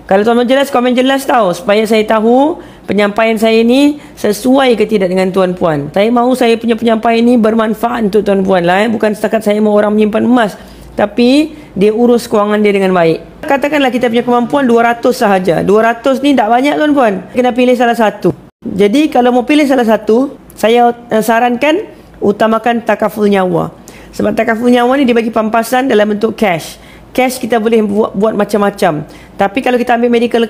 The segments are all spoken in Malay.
Kalau tuan jelas, komen jelas tahu supaya saya tahu penyampaian saya ni sesuai ke tidak dengan tuan-puan. Saya mahu saya punya penyampaian ni bermanfaat untuk tuan-puan lah. Bukan setakat saya mahu orang menyimpan emas, tapi dia urus kewangan dia dengan baik. Katakanlah kita punya kemampuan 200 sahaja. 200 ni tak banyak tuan-puan. Kena pilih salah satu. Jadi kalau mau pilih salah satu, saya sarankan utamakan takaful nyawa. Sebab takaful nyawa ni dia bagi pampasan dalam bentuk cash. Cash kita boleh buat macam-macam. Tapi kalau kita ambil medical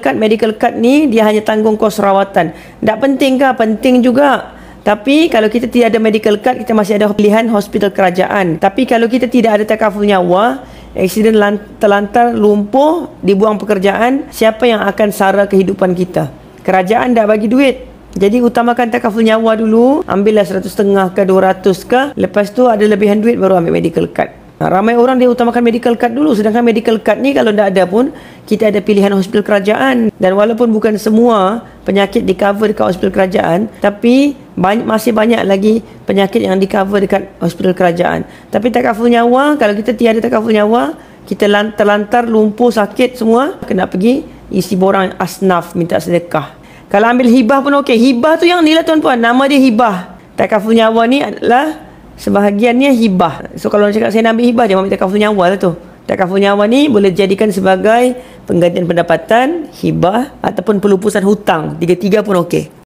card ni dia hanya tanggung kos rawatan. Tak penting ke? Penting juga. Tapi kalau kita tidak ada medical card, kita masih ada pilihan hospital kerajaan. Tapi kalau kita tidak ada takaful nyawa, aksiden terlantar, lumpuh, dibuang pekerjaan, siapa yang akan sara kehidupan kita? Kerajaan tak bagi duit. Jadi utamakan takaful nyawa dulu. Ambillah 150 ke 200 ke. Lepas tu ada lebihan duit baru ambil medical card. Ramai orang dia utamakan medical card dulu. Sedangkan medical card ni kalau tak ada pun, kita ada pilihan hospital kerajaan. Dan walaupun bukan semua penyakit di cover dekat hospital kerajaan, tapi masih banyak lagi penyakit yang di cover dekat hospital kerajaan. Tapi takaful nyawa, kalau kita tiada takaful nyawa, kita terlantar, lumpuh, sakit semua, kena pergi isi borang asnaf minta sedekah. Kalau ambil hibah pun okey. Hibah tu yang ni lah tuan-puan, nama dia hibah. Takaful nyawa ni adalah sebahagiannya hibah. So kalau orang cakap saya nak ambil hibah, dia ambil takaful nyawa lah tu. Takaful nyawa ni boleh dijadikan sebagai penggantian pendapatan, hibah ataupun pelupusan hutang. Tiga-tiga pun okey.